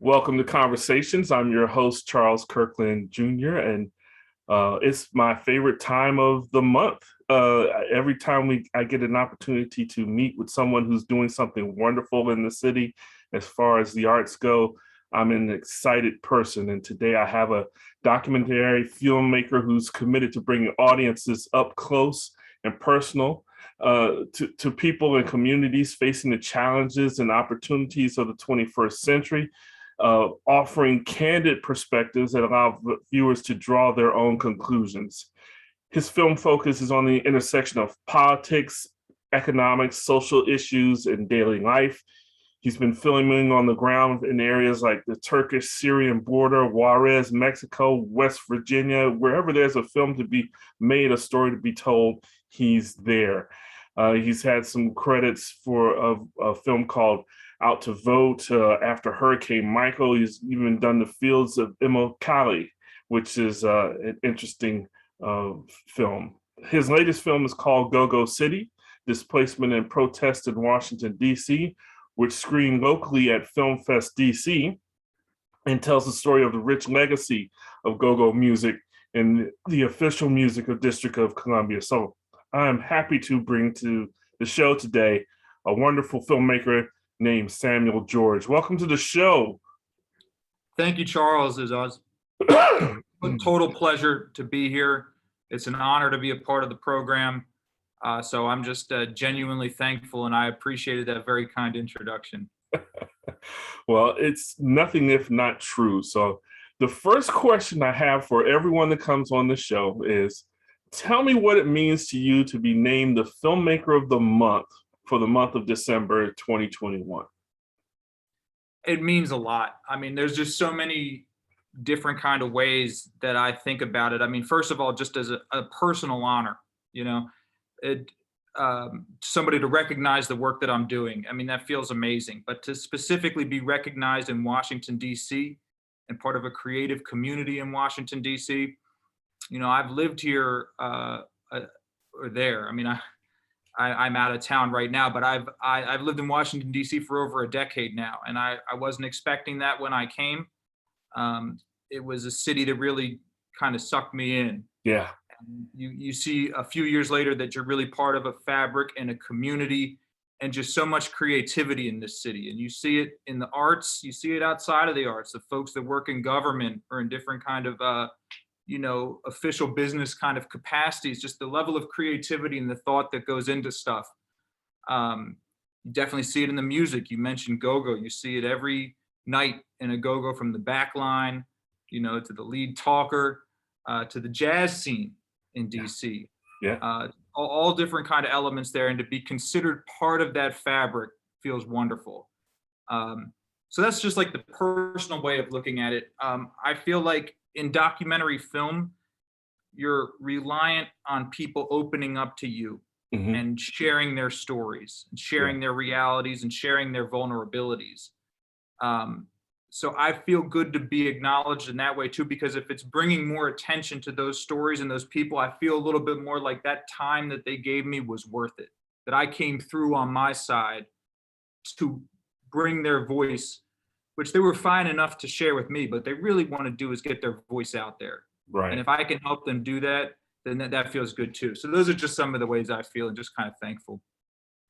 Welcome to Conversations. I'm your host, Charles Kirkland Jr., and it's my favorite time of the month. Every time I get an opportunity to meet with someone who's doing something wonderful in the city, as far as the arts go, I'm an excited person. And today I have a documentary filmmaker who's committed to bringing audiences up close and personal to people and communities facing the challenges and opportunities of the 21st century, offering candid perspectives that allow viewers to draw their own conclusions. His film focus is on the intersection of politics, economics, social issues, and daily life. He's been filming on the ground in areas like the Turkish-Syrian border, Juarez, Mexico, West Virginia. Wherever there's a film to be made, a story to be told, he's there. He's had some credits for a film called Out to Vote after Hurricane Michael. He's even done The Fields of Immokalee, which is an interesting film. His latest film is called Go-Go City, Displacement and Protest in Washington, D.C., which screened locally at Film Fest DC and tells the story of the rich legacy of go-go music and the official music of District of Columbia. So I'm happy to bring to the show today a wonderful filmmaker named Samuel George. Welcome to the show. Thank you, Charles. It's a total pleasure to be here. It's an honor to be a part of the program. So I'm just genuinely thankful, and I appreciated that very kind introduction. Well, it's nothing if not true. So the first question I have for everyone that comes on the show is, tell me what it means to you to be named the Filmmaker of the Month for the month of December 2021. It means a lot. I mean, there's just so many different kind of ways that I think about it. I mean, first of all, just as a personal honor, somebody to recognize the work that I'm doing. I mean, that feels amazing. But to specifically be recognized in Washington, D.C., and part of a creative community in Washington, D.C., I've lived here or there. I mean, I'm out of town right now, but I've lived in Washington, D.C. for over a decade now, and I wasn't expecting that when I came. It was a city that really kind of sucked me in. Yeah. You see a few years later that you're really part of a fabric and a community and just so much creativity in this city. And you see it in the arts, you see it outside of the arts, the folks that work in government or in different kind of, official business kind of capacities, just the level of creativity and the thought that goes into stuff. You definitely see it in the music. You mentioned go-go. You see it every night in a go-go, from the back line, to the lead talker, to the jazz scene in DC. Yeah. All different kind of elements there, and to be considered part of that fabric feels wonderful. So that's just like the personal way of looking at it. I feel like in documentary film, you're reliant on people opening up to you and sharing their stories, and sharing their realities, and sharing their vulnerabilities. So I feel good to be acknowledged in that way too, because if it's bringing more attention to those stories and those people, I feel a little bit more like that time that they gave me was worth it, that I came through on my side to bring their voice, which they were fine enough to share with me, but they really want to do is get their voice out there. Right. And if I can help them do that, then that feels good too. So those are just some of the ways I feel, and just kind of thankful.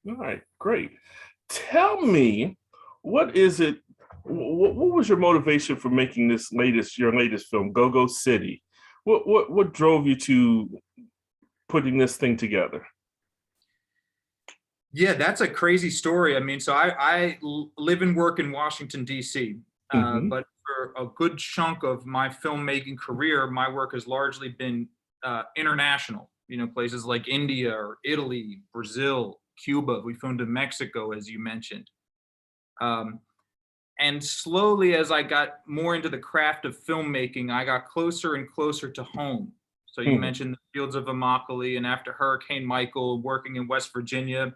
All right, great. Tell me, what is it? What was your motivation for making your latest film, Go-Go City? What drove you to putting this thing together? Yeah, that's a crazy story. I mean, so I live and work in Washington, D.C., but for a good chunk of my filmmaking career, my work has largely been international, places like India or Italy, Brazil, Cuba. We filmed in Mexico, as you mentioned. And slowly, as I got more into the craft of filmmaking, I got closer and closer to home. So you mentioned the fields of Immokalee, and after Hurricane Michael, working in West Virginia.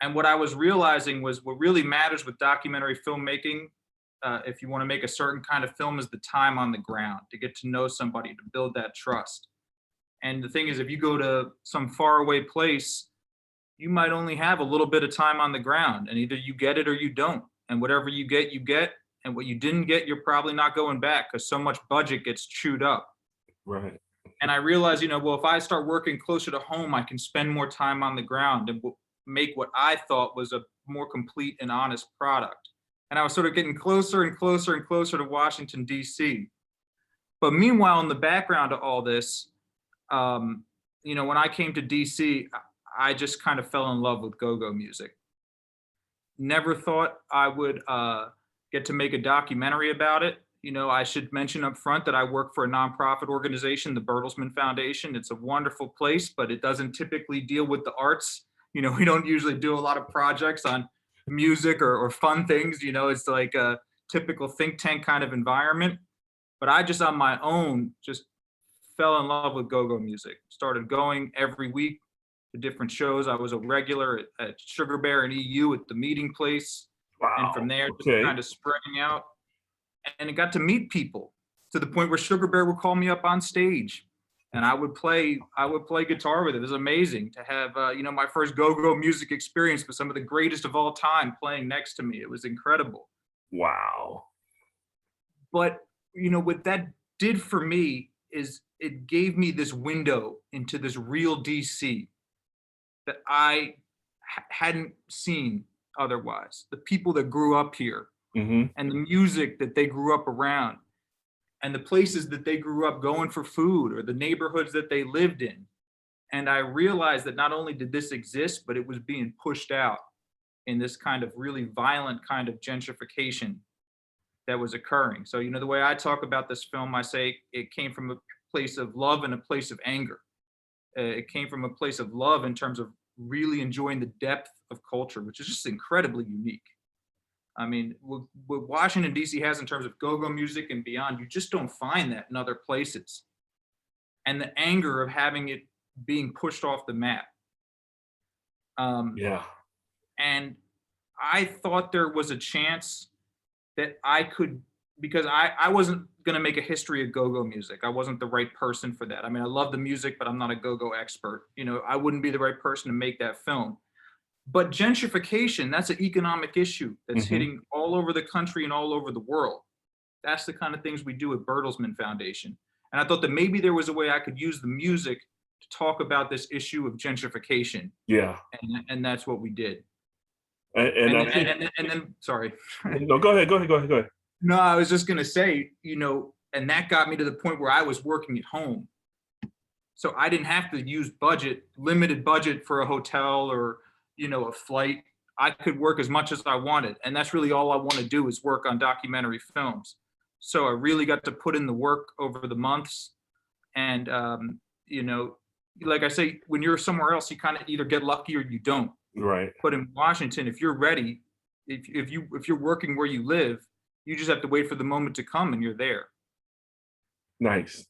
And what I was realizing was what really matters with documentary filmmaking, if you want to make a certain kind of film, is the time on the ground, to get to know somebody, to build that trust. And the thing is, if you go to some faraway place, you might only have a little bit of time on the ground, and either you get it or you don't. And whatever you get, And what you didn't get, you're probably not going back because so much budget gets chewed up. Right. And I realized, well, if I start working closer to home, I can spend more time on the ground and make what I thought was a more complete and honest product. And I was sort of getting closer and closer and closer to Washington, D.C. But meanwhile, in the background of all this, when I came to DC, I just kind of fell in love with go-go music. Never thought I would get to make a documentary about it. I should mention up front that I work for a nonprofit organization, the Bertelsmann Foundation. It's a wonderful place, but it doesn't typically deal with the arts. We don't usually do a lot of projects on music or fun things. It's like a typical think tank kind of environment. But I just on my own just fell in love with go-go music. Started going every week to different shows. I was a regular at Sugar Bear and EU at the meeting place. Wow. And from there, just Okay. kind of spreading out. And it got to meet people to the point where Sugar Bear would call me up on stage and I would play guitar with it. It was amazing to have, my first go-go music experience with some of the greatest of all time playing next to me. It was incredible. Wow. But, what that did for me is it gave me this window into this real DC that I hadn't seen otherwise. The people that grew up here Mm-hmm. and the music that they grew up around and the places that they grew up going for food or the neighborhoods that they lived in. And I realized that not only did this exist, but it was being pushed out in this kind of really violent kind of gentrification that was occurring. So, the way I talk about this film, I say it came from a place of love and a place of anger. It came from a place of love in terms of really enjoying the depth of culture, which is just incredibly unique. I mean, what Washington, D.C. has in terms of go-go music and beyond, you just don't find that in other places. And the anger of having it being pushed off the map. Yeah. And I thought there was a chance that I could, because I wasn't going to make a history of go-go music. I wasn't the right person for that. I mean, I love the music, but I'm not a go-go expert. I wouldn't be the right person to make that film. But gentrification, that's an economic issue that's Mm-hmm. hitting all over the country and all over the world. That's the kind of things we do at Bertelsmann Foundation. And I thought that maybe there was a way I could use the music to talk about this issue of gentrification. Yeah. And that's what we did. And I think, And then, sorry. no, go ahead. No, I was just going to say, and that got me to the point where I was working at home. So I didn't have to use limited budget for a hotel or, a flight. I could work as much as I wanted. And that's really all I want to do is work on documentary films. So I really got to put in the work over the months. And, like I say, when you're somewhere else, you kind of either get lucky or you don't. Right. But in Washington, if you're ready, if you're working where you live, you just have to wait for the moment to come and you're there. Nice.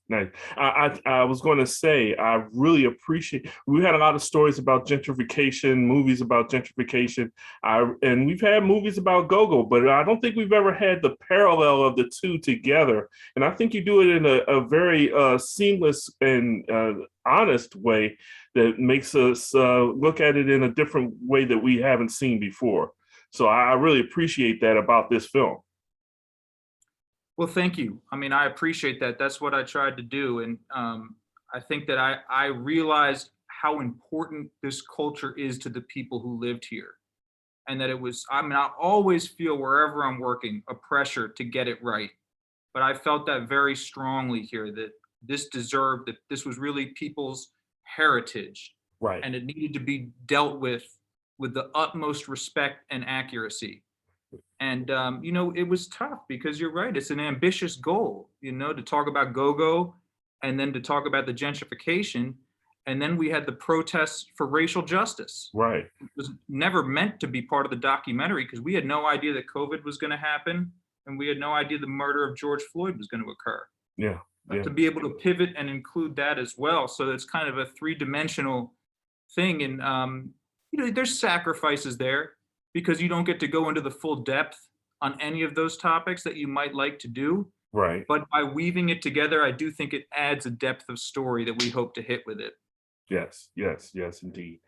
I was going to say, I really appreciate, we had a lot of stories about gentrification, movies about gentrification, and we've had movies about go-go, but I don't think we've ever had the parallel of the two together. And I think you do it in a very seamless and honest way that makes us look at it in a different way that we haven't seen before. So I really appreciate that about this film. Well, thank you. I mean, I appreciate that. That's what I tried to do. And I think that I realized how important this culture is to the people who lived here. And that I always feel wherever I'm working, a pressure to get it right. But I felt that very strongly here, that this was really people's heritage. Right. And it needed to be dealt with the utmost respect and accuracy. And, it was tough because you're right. It's an ambitious goal, to talk about go-go and then to talk about the gentrification. And then we had the protests for racial justice. Right. It was never meant to be part of the documentary because we had no idea that COVID was going to happen. And we had no idea the murder of George Floyd was going to occur. Yeah. To be able to pivot and include that as well. So it's kind of a three-dimensional thing. And, there's sacrifices there, because you don't get to go into the full depth on any of those topics that you might like to do. Right. But by weaving it together, I do think it adds a depth of story that we hope to hit with it. Yes, indeed.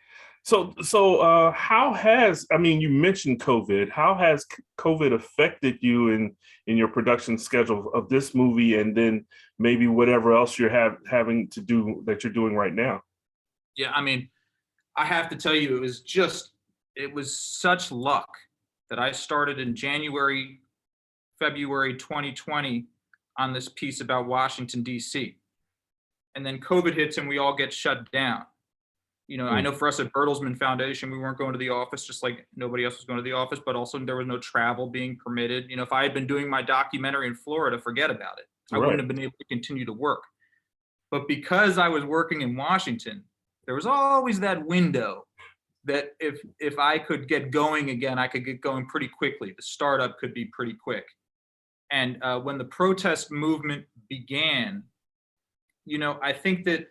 How has, I mean, you mentioned COVID. How has COVID affected you in your production schedule of this movie, and then maybe whatever else you're having to do that you're doing right now? Yeah, I mean, I have to tell you, it was such luck that I started in January, February 2020 on this piece about Washington, D.C. And then COVID hits and we all get shut down. I Mm, know for us at Bertelsmann Foundation, we weren't going to the office just like nobody else was going to the office, but also there was no travel being permitted. If I had been doing my documentary in Florida, forget about it. I wouldn't right. have been able to continue to work. But because I was working in Washington, there was always that window that if I could get going again, I could get going pretty quickly. The startup could be pretty quick. And when the protest movement began, I think that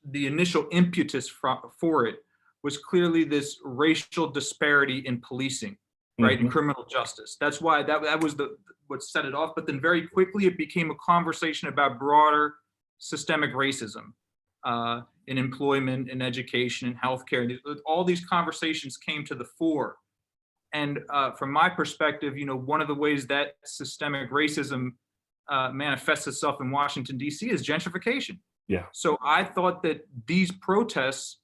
the initial impetus for it was clearly this racial disparity in policing, right, in Hmm. criminal justice. That's why that was what set it off. But then very quickly it became a conversation about broader systemic racism in employment, in education, in healthcare. All these conversations came to the fore. And from my perspective, one of the ways that systemic racism manifests itself in Washington, D.C. is gentrification. Yeah. So I thought that these protests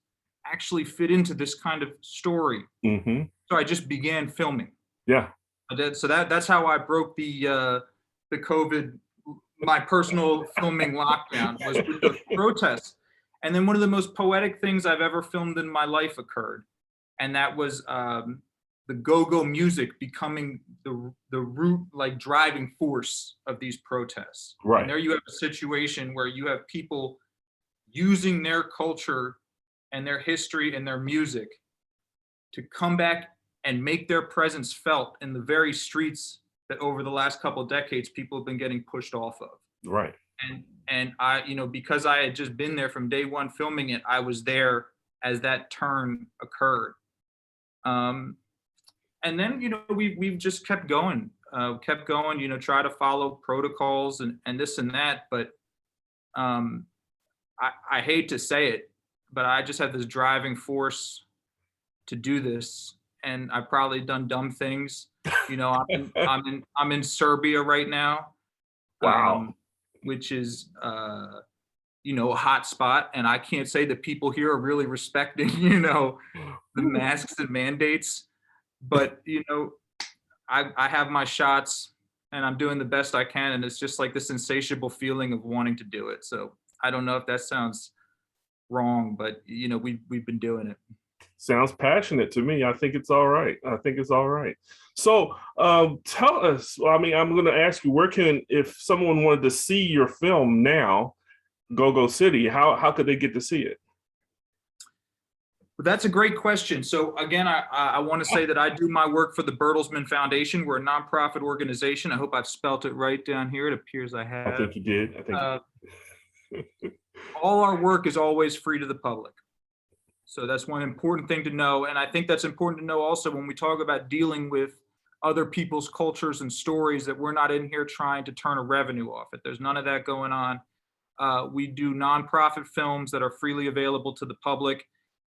actually fit into this kind of story. Hmm. So I just began filming. Yeah. So that's how I broke the COVID, my personal filming lockdown was with those protests. And then one of the most poetic things I've ever filmed in my life occurred, and that was the go-go music becoming the root, like driving force of these protests. And Right. there you have a situation where you have people using their culture and their history and their music to come back and make their presence felt in the very streets that over the last couple of decades people have been getting pushed off of. Right. And I, because I had just been there from day one filming it, I was there as that turn occurred. Um, and then we've just kept going, try to follow protocols and this and that. But um, I hate to say it, but I just have this driving force to do this, and I've probably done dumb things. I'm in Serbia right now, Wow. which is a hot spot, and I can't say that people here are really respecting the masks and mandates. But I have my shots and I'm doing the best I can, and it's just like this insatiable feeling of wanting to do it. So I don't know if that sounds wrong, but we've been doing it. Sounds passionate to me. I think it's all right. I think it's all right. So, tell us. Well, I mean, I'm going to ask you, where can, if someone wanted to see your film now, Go Go City, how could they get to see it? But that's a great question. So again, I want to say that I do my work for the Bertelsmann Foundation. We're a nonprofit organization. I hope I've spelt it right down here. It appears I I have. think you did. I think. All our work is always free to the public. So that's one important thing to know. And I think that's important to know also when we talk about dealing with other people's cultures and stories, that we're not in here trying to turn a revenue off it. There's none of that going on. We do nonprofit films that are freely available to the public.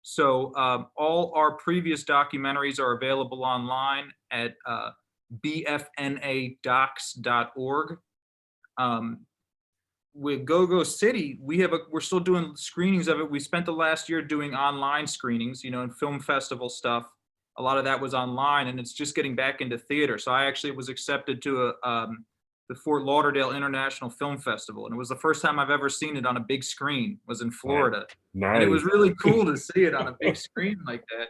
So all our previous documentaries are available online at bfnadocs.org. With Go Go City, we're still doing screenings of it. We spent the last year doing online screenings, and film festival stuff. A lot of that was online, and it's just getting back into theater. So I actually was accepted to the Fort Lauderdale International Film Festival, and it was the first time I've ever seen it on a big screen. Was in Florida, and it Nice. was really cool to see it on a big screen like that.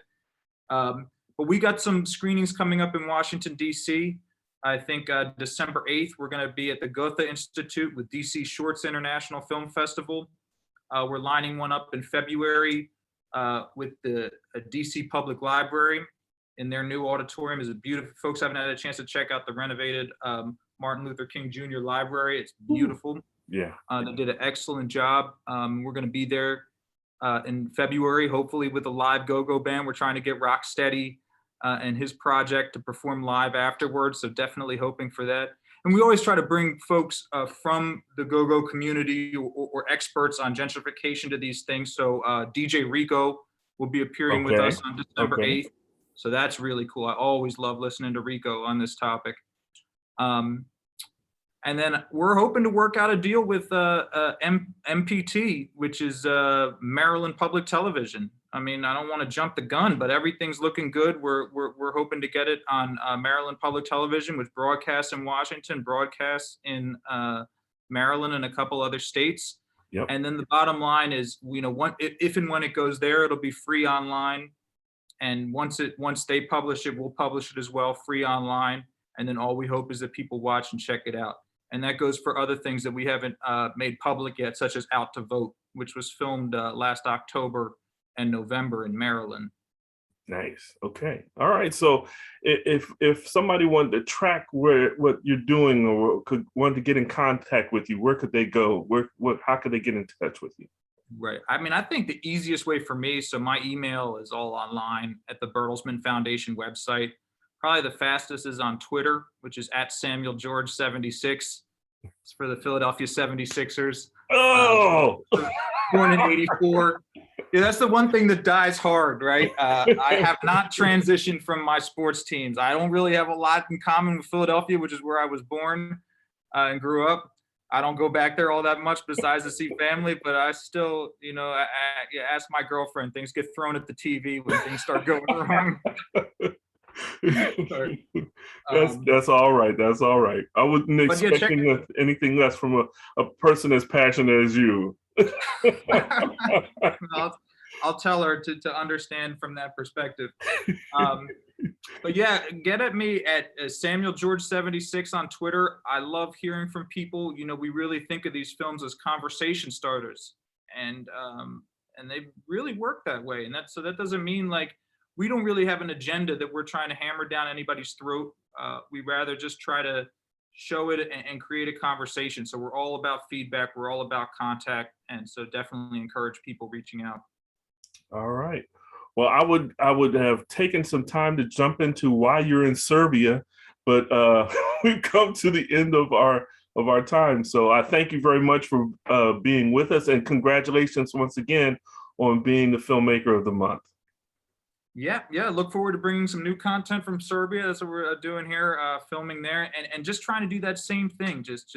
But we got some screenings coming up in Washington, D.C. I think December 8th, we're going to be at the Goethe Institute with DC Shorts International Film Festival. We're lining one up in February with the DC Public Library in their new auditorium. Is beautiful. Folks haven't had a chance to check out the renovated Martin Luther King Jr. Library. It's beautiful. Yeah. They did an excellent job. We're going to be there in February, hopefully with a live go-go band. We're trying to get Rocksteady and his project to perform live afterwards. So definitely hoping for that. And we always try to bring folks from the go-go community or experts on gentrification to these things. So DJ Rico will be appearing with Okay. us on December Okay. 8th. So that's really cool. I always love listening to Rico on this topic. And then we're hoping to work out a deal with MPT, which is Maryland Public Television. I mean, I don't want to jump the gun, but everything's looking good. We're hoping to get it on Maryland Public Television, with broadcasts in Washington, broadcasts in Maryland, and a couple other states. Yep. And then the bottom line is, if and when it goes there, it'll be free online. And once they publish it, we'll publish it as well, free online. And then all we hope is that people watch and check it out. And that goes for other things that we haven't made public yet, such as Out to Vote, which was filmed last October and November in Maryland. Nice. Okay. All right. So if somebody wanted to track what you're doing, or wanted to get in contact with you, where could they go? How could they get in touch with you? Right. I mean, I think the easiest way for me, so my email is all online at the Bertelsmann Foundation website. Probably the fastest is on Twitter, which is @SamuelGeorge76. It's for the Philadelphia 76ers. Oh, Born in '84. Yeah, that's the one thing that dies hard, right? I have not transitioned from my sports teams. I don't really have a lot in common with Philadelphia, which is where I was born and grew up. I don't go back there all that much besides to see family, but I still, I ask my girlfriend, things get thrown at the TV when things start going wrong. That's all right. That's all right. I wasn't expecting anything less from a person as passionate as you. I'll tell her to understand from that perspective. But yeah, get at me at Samuel George 76 on Twitter. I love hearing from people. We really think of these films as conversation starters, and they really work that way. And that doesn't mean like we don't really have an agenda that we're trying to hammer down anybody's throat. We rather just try to show it and create a conversation. So we're all about feedback. We're all about contact. And so definitely encourage people reaching out. All right. Well, I would have taken some time to jump into why you're in Serbia, but we've come to the end of our time. So I thank you very much for being with us, and congratulations once again on being the Filmmaker of the Month. Yeah. Look forward to bringing some new content from Serbia. That's what we're doing here, filming there, and just trying to do that same thing. Just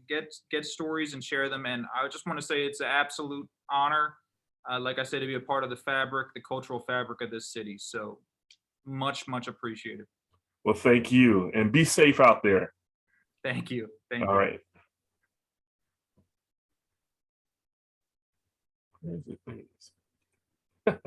get stories and share them. And I just want to say it's an absolute honor, like I said, to be a part of the cultural fabric of this city. So much appreciated. Well, thank you, and be safe out there. Thank you. All right. Where's it?